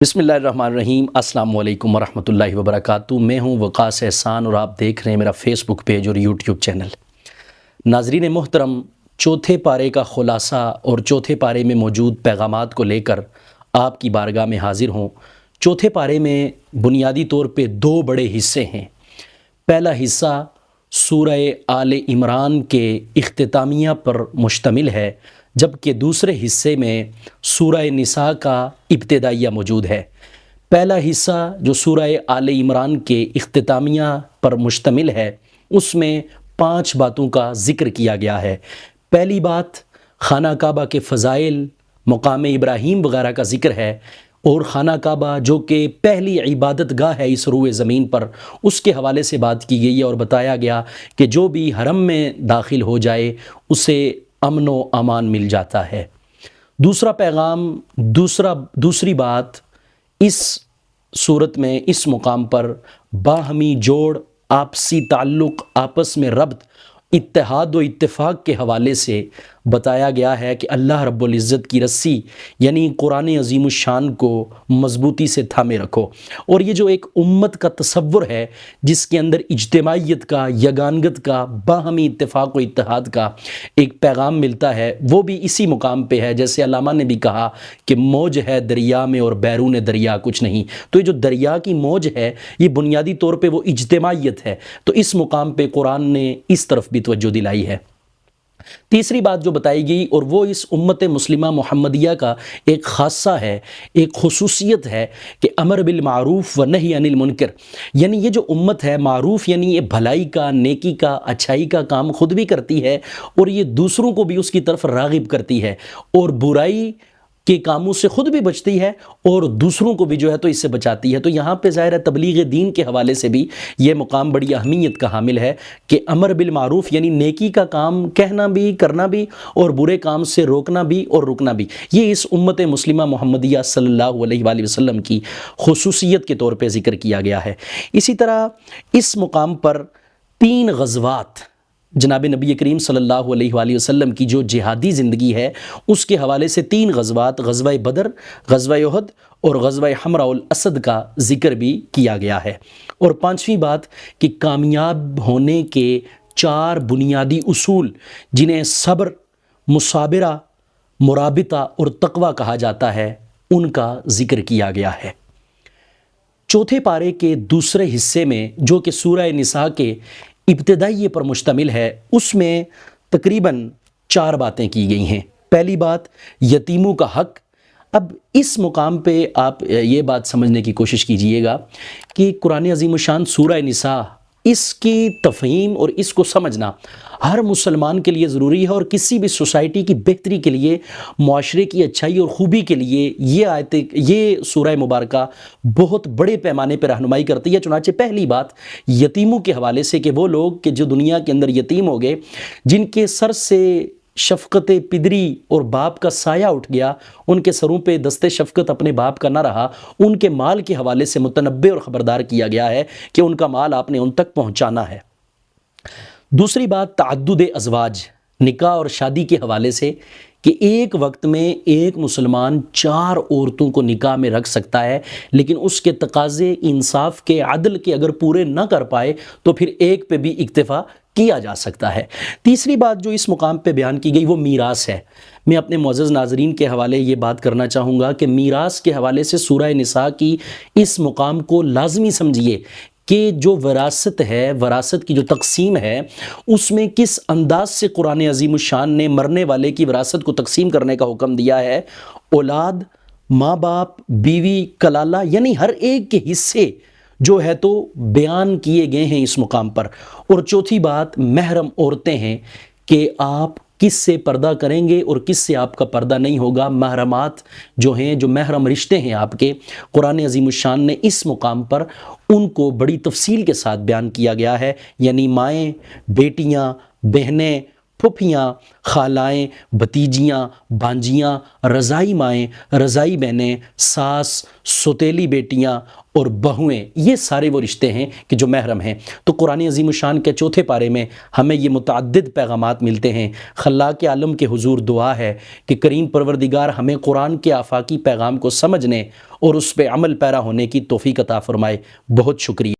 بسم اللہ الرحمن الرحیم۔ السلام علیکم ورحمۃ اللہ وبرکاتہ۔ میں ہوں وقاص احسان اور آپ دیکھ رہے ہیں میرا فیس بک پیج اور یوٹیوب چینل۔ ناظرین محترم، چوتھے پارے کا خلاصہ اور چوتھے پارے میں موجود پیغامات کو لے کر آپ کی بارگاہ میں حاضر ہوں۔ چوتھے پارے میں بنیادی طور پہ دو بڑے حصے ہیں۔ پہلا حصہ سورہ آل عمران کے اختتامیہ پر مشتمل ہے، جبکہ دوسرے حصے میں سورہ نساء کا ابتدائیہ موجود ہے۔ پہلا حصہ جو سورہ آل عمران کے اختتامیہ پر مشتمل ہے، اس میں 5 باتوں کا ذکر کیا گیا ہے۔ پہلی بات خانہ کعبہ کے فضائل، مقام ابراہیم وغیرہ کا ذکر ہے، اور خانہ کعبہ جو کہ پہلی عبادت گاہ ہے اس روئے زمین پر، اس کے حوالے سے بات کی گئی ہے اور بتایا گیا کہ جو بھی حرم میں داخل ہو جائے اسے امن و امان مل جاتا ہے۔ دوسرا پیغام، دوسری بات، اس صورت میں اس مقام پر باہمی جوڑ، آپسی تعلق، آپس میں ربط، اتحاد و اتفاق کے حوالے سے بتایا گیا ہے کہ اللہ رب العزت کی رسی یعنی قرآن عظیم الشان کو مضبوطی سے تھامے رکھو۔ اور یہ جو ایک امت کا تصور ہے جس کے اندر اجتماعیت کا، یگانگت کا، باہمی اتفاق و اتحاد کا ایک پیغام ملتا ہے، وہ بھی اسی مقام پہ ہے۔ جیسے علامہ نے بھی کہا کہ موج ہے دریا میں اور بیرون دریا کچھ نہیں، تو یہ جو دریا کی موج ہے یہ بنیادی طور پہ وہ اجتماعیت ہے، تو اس مقام پہ قرآن نے اس طرف بھی توجہ دلائی ہے۔ تیسری بات جو بتائی گئی، اور وہ اس امت مسلمہ محمدیہ کا ایک خاصہ ہے، ایک خصوصیت ہے، کہ امر بالمعروف و نہی عن المنکر، یعنی یہ جو امت ہے، معروف یعنی یہ بھلائی کا، نیکی کا، اچھائی کا کام خود بھی کرتی ہے، اور یہ دوسروں کو بھی اس کی طرف راغب کرتی ہے، اور برائی کے کاموں سے خود بھی بچتی ہے اور دوسروں کو بھی جو ہے تو اس سے بچاتی ہے۔ تو یہاں پہ ظاہر ہے تبلیغ دین کے حوالے سے بھی یہ مقام بڑی اہمیت کا حامل ہے کہ امر بالمعروف یعنی نیکی کا کام کہنا بھی، کرنا بھی، اور برے کام سے روکنا بھی اور رکنا بھی، یہ اس امت مسلمہ محمدیہ صلی اللہ علیہ وآلہ وسلم کی خصوصیت کے طور پہ ذکر کیا گیا ہے۔ اسی طرح اس مقام پر 3 غزوات جناب نبی کریم صلی اللہ علیہ وآلہ وسلم کی جو جہادی زندگی ہے اس کے حوالے سے 3 غزوات، غزوہ بدر، غزوہ احد اور غزوہ حمراء الاسد کا ذکر بھی کیا گیا ہے۔ اور 5ویں بات کہ کامیاب ہونے کے 4 بنیادی اصول جنہیں صبر، مصابرہ، مرابطہ اور تقوی کہا جاتا ہے، ان کا ذکر کیا گیا ہے۔ چوتھے پارے کے دوسرے حصے میں جو کہ سورہ نساء کے ابتدائی پر مشتمل ہے، اس میں تقریباً 4 باتیں کی گئی ہیں۔ پہلی بات یتیموں کا حق۔ اب اس مقام پہ آپ یہ بات سمجھنے کی کوشش کیجئے گا کہ قرآن عظیم الشان سورہ نساء، اس کی تفہیم اور اس کو سمجھنا ہر مسلمان کے لیے ضروری ہے، اور کسی بھی سوسائٹی کی بہتری کے لیے، معاشرے کی اچھائی اور خوبی کے لیے یہ سورہ مبارکہ بہت بڑے پیمانے پر رہنمائی کرتی ہے۔ چنانچہ پہلی بات یتیموں کے حوالے سے کہ وہ لوگ کہ جو دنیا کے اندر یتیم ہو گئے، جن کے سر سے شفقت پدری اور باپ کا سایہ اٹھ گیا، ان کے سروں پہ دست شفقت اپنے باپ کا نہ رہا، ان کے مال کے حوالے سے متنبہ اور خبردار کیا گیا ہے کہ ان کا مال آپ نے ان تک پہنچانا ہے۔ دوسری بات تعدد ازواج، نکاح اور شادی کے حوالے سے کہ ایک وقت میں ایک مسلمان 4 عورتوں کو نکاح میں رکھ سکتا ہے، لیکن اس کے تقاضے انصاف کے، عدل کے اگر پورے نہ کر پائے تو پھر ایک پہ بھی اکتفا کیا جا سکتا ہے۔ تیسری بات جو اس مقام پہ بیان کی گئی وہ میراث ہے۔ میں اپنے معزز ناظرین کے حوالے یہ بات کرنا چاہوں گا کہ میراث کے حوالے سے سورہ نساء کی اس مقام کو لازمی سمجھیے کہ جو وراثت ہے، وراثت کی جو تقسیم ہے، اس میں کس انداز سے قرآن عظیم الشان نے مرنے والے کی وراثت کو تقسیم کرنے کا حکم دیا ہے۔ اولاد، ماں باپ، بیوی، کلالہ، یعنی ہر ایک کے حصے جو ہے تو بیان کیے گئے ہیں اس مقام پر۔ اور چوتھی بات محرم عورتیں ہیں کہ آپ کس سے پردہ کریں گے اور کس سے آپ کا پردہ نہیں ہوگا۔ محرمات جو ہیں، جو محرم رشتے ہیں آپ کے، قرآن عظیم الشان نے اس مقام پر ان کو بڑی تفصیل کے ساتھ بیان کیا گیا ہے، یعنی مائیں، بیٹیاں، بہنیں، پھپھیاں، خالائیں، بھتیجیاں، بانجیاں، رضائی مائیں، رضائی بہنیں، ساس، سوتیلی بیٹیاں اور بہویں، یہ سارے وہ رشتے ہیں کہ جو محرم ہیں۔ تو قرآن عظیم الشان کے چوتھے پارے میں ہمیں یہ متعدد پیغامات ملتے ہیں۔ خلاق عالم کے حضور دعا ہے کہ کریم پروردگار ہمیں قرآن کے آفاقی پیغام کو سمجھنے اور اس پہ عمل پیرا ہونے کی توفیق عطا فرمائے۔ بہت شکریہ۔